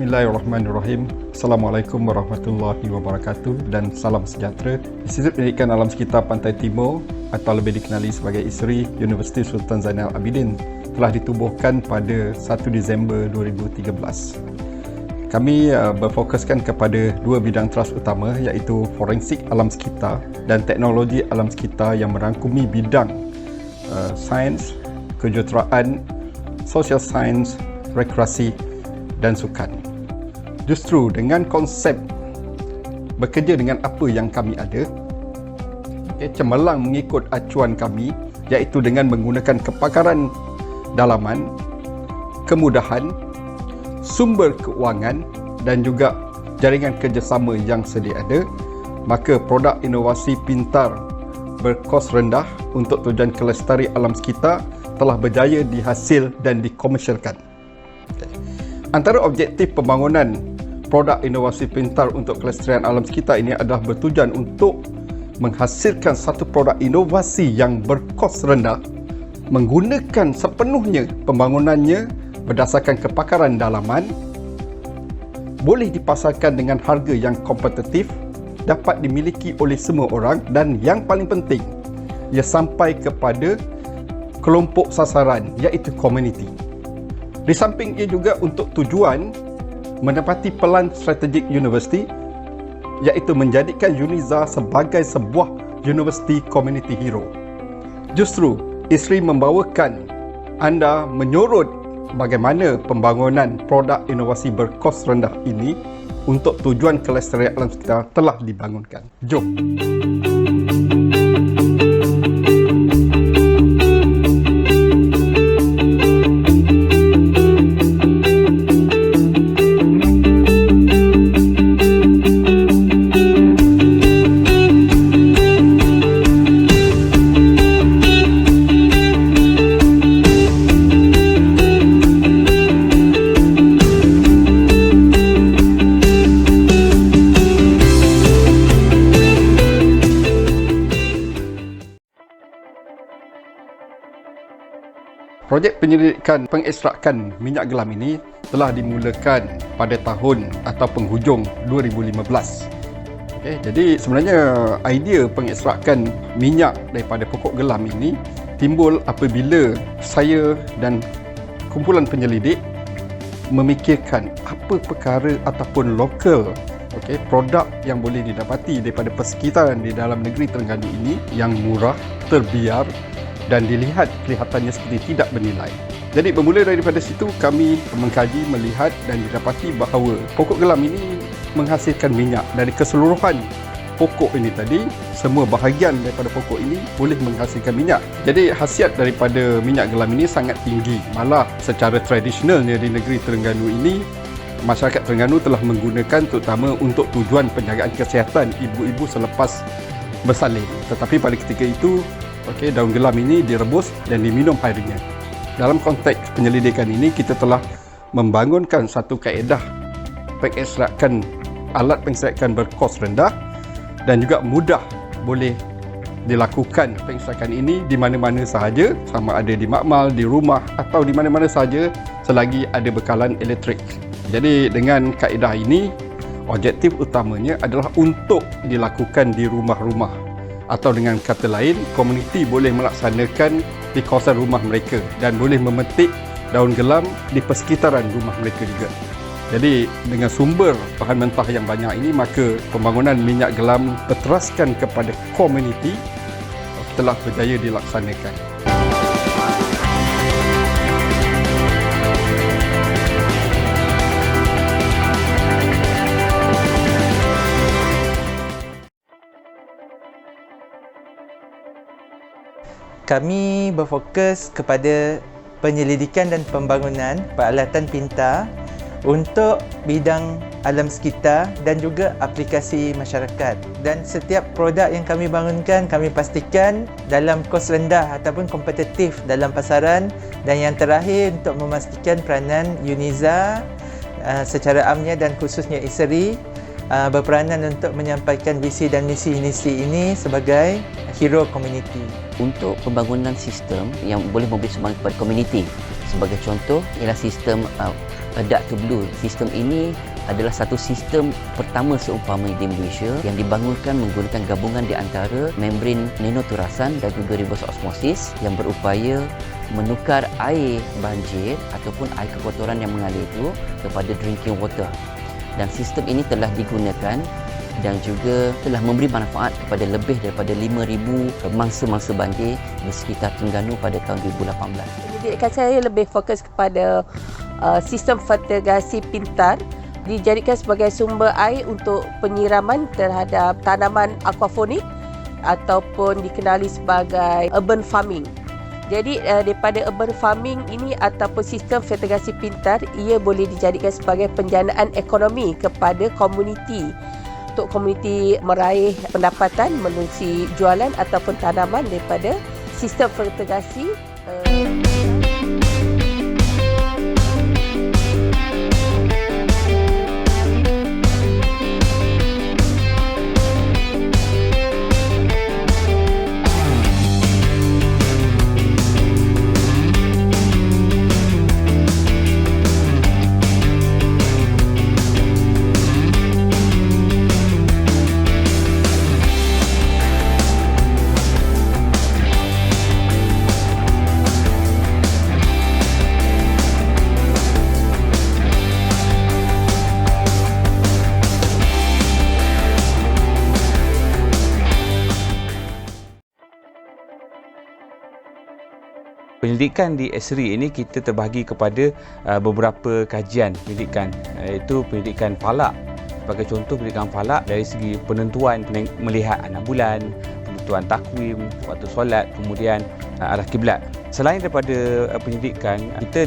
Bismillahirrahmanirrahim. Assalamualaikum warahmatullahi wabarakatuh dan salam sejahtera. Institut Pendidikan Alam Sekitar Pantai Timur atau lebih dikenali sebagai ISRI, Universiti Sultan Zainal Abidin telah ditubuhkan pada 1 Disember 2013. Kami berfokuskan kepada dua bidang teras utama iaitu forensik alam sekitar dan teknologi alam sekitar yang merangkumi bidang sains, kejuruteraan, social science, rekreasi dan sukan. Justru dengan konsep bekerja dengan apa yang kami ada, cemerlang mengikut acuan kami iaitu dengan menggunakan kepakaran dalaman, kemudahan, sumber keuangan dan juga jaringan kerjasama yang sedia ada, maka produk inovasi pintar berkos rendah untuk tujuan kelestarian alam sekitar telah berjaya dihasil dan dikomersialkan. Antara objektif pembangunan produk inovasi pintar untuk kelestarian alam sekitar ini adalah bertujuan untuk menghasilkan satu produk inovasi yang berkos rendah, menggunakan sepenuhnya pembangunannya berdasarkan kepakaran dalaman, boleh dipasarkan dengan harga yang kompetitif, dapat dimiliki oleh semua orang dan yang paling penting, ia sampai kepada kelompok sasaran iaitu komuniti. Di samping ia juga untuk tujuan menepati pelan strategik universiti iaitu menjadikan UNIZA sebagai sebuah universiti community hero. Justru ISRI membawakan anda menyorot bagaimana pembangunan produk inovasi berkos rendah ini untuk tujuan kelestarian alam sekitar telah dibangunkan. Jom. Projek penyelidikan pengekstrakan minyak gelam ini telah dimulakan pada tahun atau penghujung 2015. Jadi sebenarnya idea pengekstrakan minyak daripada pokok gelam ini timbul apabila saya dan kumpulan penyelidik memikirkan apa perkara ataupun lokal produk yang boleh didapati daripada persekitaran di dalam negeri Terengganu ini yang murah, terbiar dan kelihatannya seperti tidak bernilai. Jadi bermula daripada situ kami mengkaji, melihat dan didapati bahawa pokok gelam ini menghasilkan minyak. Dari keseluruhan pokok ini tadi, semua bahagian daripada pokok ini boleh menghasilkan minyak. Jadi khasiat daripada minyak gelam ini sangat tinggi. Malah secara tradisionalnya di negeri Terengganu ini, masyarakat Terengganu telah menggunakan terutama untuk tujuan penjagaan kesihatan ibu-ibu selepas bersalin. Tetapi pada ketika itu daun gelam ini direbus dan diminum airnya. Dalam konteks penyelidikan ini, kita telah membangunkan satu kaedah alat pengekstrakan berkos rendah dan juga mudah boleh dilakukan pengekstrakan ini di mana-mana sahaja, sama ada di makmal, di rumah atau di mana-mana sahaja selagi ada bekalan elektrik. Jadi dengan kaedah ini, objektif utamanya adalah untuk dilakukan di rumah-rumah, atau dengan kata lain, komuniti boleh melaksanakan di kawasan rumah mereka dan boleh memetik daun gelam di persekitaran rumah mereka juga. Jadi dengan sumber bahan mentah yang banyak ini, maka pembangunan minyak gelam berteraskan kepada komuniti telah berjaya dilaksanakan. Kami berfokus kepada penyelidikan dan pembangunan peralatan pintar untuk bidang alam sekitar dan juga aplikasi masyarakat. Dan setiap produk yang kami bangunkan, kami pastikan dalam kos rendah ataupun kompetitif dalam pasaran. Dan yang terakhir, untuk memastikan peranan UNIZA secara amnya dan khususnya ISRI berperanan untuk menyampaikan visi dan misi ini sebagai hero community. untuk pembangunan sistem yang boleh memberi sumbangan kepada komuniti. Sebagai contoh ialah sistem Adapt to Blue. Sistem ini adalah satu sistem pertama seumpama di Malaysia yang dibangunkan menggunakan gabungan di antara membran nanoturasan dan juga reverse osmosis yang berupaya menukar air banjir ataupun air kekotoran yang mengalir itu kepada drinking water. Dan sistem ini telah digunakan dan juga telah memberi manfaat kepada lebih daripada 5,000 mangsa-mangsa banjir di sekitar Terengganu pada tahun 2018. Pendidikan saya lebih fokus kepada sistem fertigasi pintar, dijadikan sebagai sumber air untuk penyiraman terhadap tanaman aquaponik ataupun dikenali sebagai urban farming. Jadi daripada urban farming ini ataupun sistem fertigasi pintar, ia boleh dijadikan sebagai penjanaan ekonomi kepada komuniti untuk komuniti meraih pendapatan menerusi jualan ataupun tanaman daripada sistem fertigasi. Pendidikan di SRI ini kita terbahagi kepada beberapa kajian pendidikan, iaitu pendidikan falak. Sebagai contoh, pendidikan falak dari segi penentuan melihat anak bulan, penentuan takwim, waktu solat, kemudian arah kiblat. Selain daripada pendidikan, kita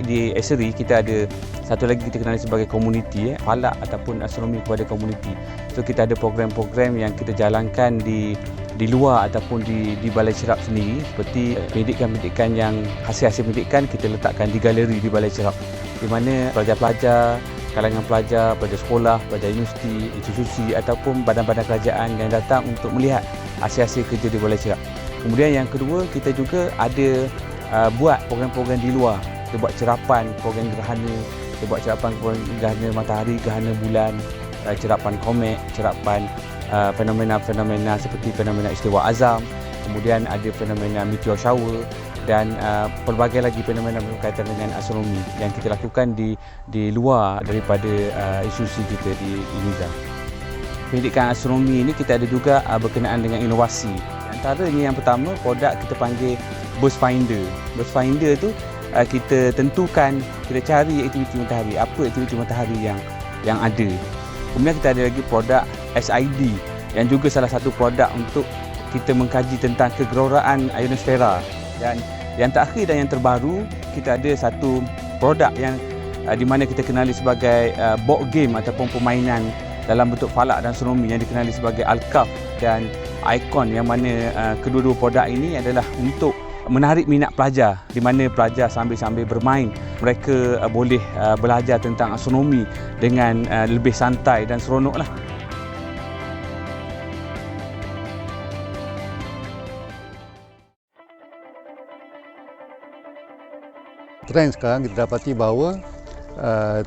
di SRI kita ada satu lagi kita kenali sebagai komuniti, falak ataupun astronomi kepada komuniti. So kita ada program-program yang kita jalankan di luar ataupun di Balai Cerap sendiri, seperti pendidikan-pendidikan yang hasil-hasil pendidikan kita letakkan di galeri di Balai Cerap, di mana pelajar-pelajar, kalangan pelajar, pelajar sekolah, pelajar universiti, institusi ataupun badan-badan kerajaan yang datang untuk melihat hasil-hasil kerja di Balai Cerap. Kemudian yang kedua, kita juga ada buat program-program di luar. Kita buat cerapan program gerhana, kita buat cerapan program gerhana matahari, gerhana bulan, cerapan komet, cerapan fenomena-fenomena seperti fenomena istiwa azam, kemudian ada fenomena meteor shower dan pelbagai lagi fenomena berkaitan dengan astronomi yang kita lakukan di luar daripada institusi kita di UNIZA. Pendidikan astronomi ini kita ada juga berkenaan dengan inovasi. Antaranya yang pertama, produk kita panggil Burst Finder. Burst Finder tu kita tentukan, kita cari aktiviti matahari, apa aktiviti matahari yang ada. Kemudian kita ada lagi produk SID yang juga salah satu produk untuk kita mengkaji tentang kegeloraan ionosfera. Dan yang terakhir dan yang terbaru, kita ada satu produk yang di mana kita kenali sebagai board game ataupun permainan dalam bentuk falak dan astronomi yang dikenali sebagai Alkaf dan Icon, yang mana kedua-dua produk ini adalah untuk menarik minat pelajar, di mana pelajar sambil-sambil bermain mereka boleh belajar tentang astronomi dengan lebih santai dan seronoklah. Trend sekarang kita dapati bahawa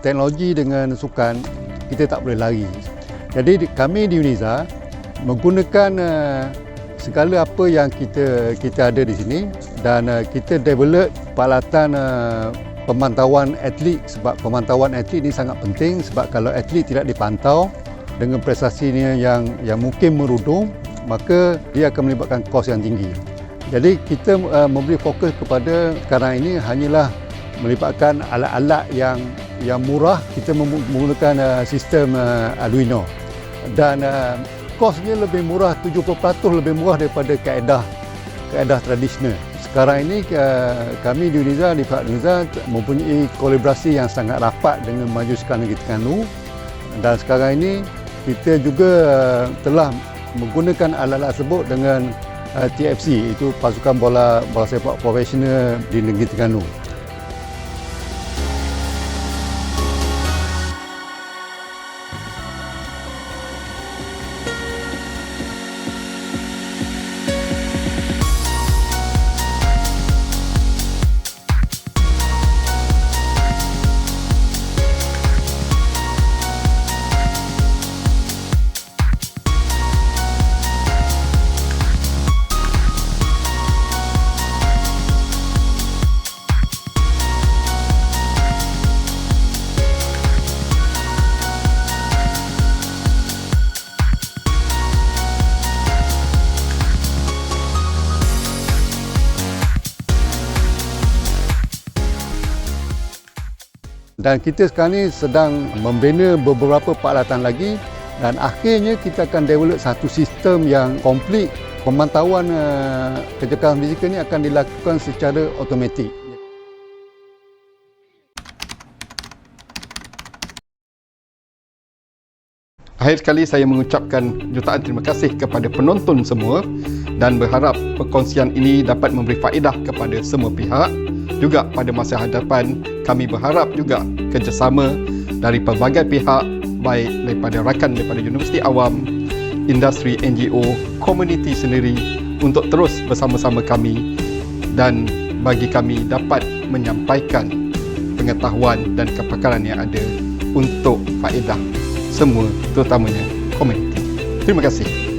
teknologi dengan sukan kita tak boleh lari. Jadi kami di UNIZA menggunakan segala apa yang kita ada di sini dan kita develop peralatan pemantauan atlet, sebab pemantauan atlet ini sangat penting, sebab kalau atlet tidak dipantau dengan prestasinya yang mungkin merudum, maka dia akan melibatkan kos yang tinggi. Jadi kita memberi fokus kepada sekarang ini hanyalah melibatkan alat-alat yang murah. Kita menggunakan sistem Arduino dan kosnya lebih murah, 70% lebih murah daripada kaedah tradisional. Sekarang ini kami di UNIZA, di pihak UNIZA mempunyai kolaborasi yang sangat rapat dengan Majlis Sukan Negeri Terengganu, dan sekarang ini kita juga telah menggunakan alat-alat tersebut dengan TFC, itu Pasukan Bola Sepak Profesional di Negeri Terengganu. Dan kita sekarang ni sedang membina beberapa peralatan lagi dan akhirnya kita akan develop satu sistem yang komplit. Pemantauan kejahatan fizikal ni akan dilakukan secara automatik. Akhir sekali saya mengucapkan jutaan terima kasih kepada penonton semua dan berharap perkongsian ini dapat memberi faedah kepada semua pihak. Juga pada masa hadapan kami berharap juga kerjasama dari pelbagai pihak, baik daripada rakan daripada Universiti Awam, industri, NGO, komuniti sendiri untuk terus bersama-sama kami dan bagi kami dapat menyampaikan pengetahuan dan kepakaran yang ada untuk faedah semua, terutamanya komuniti. Terima kasih.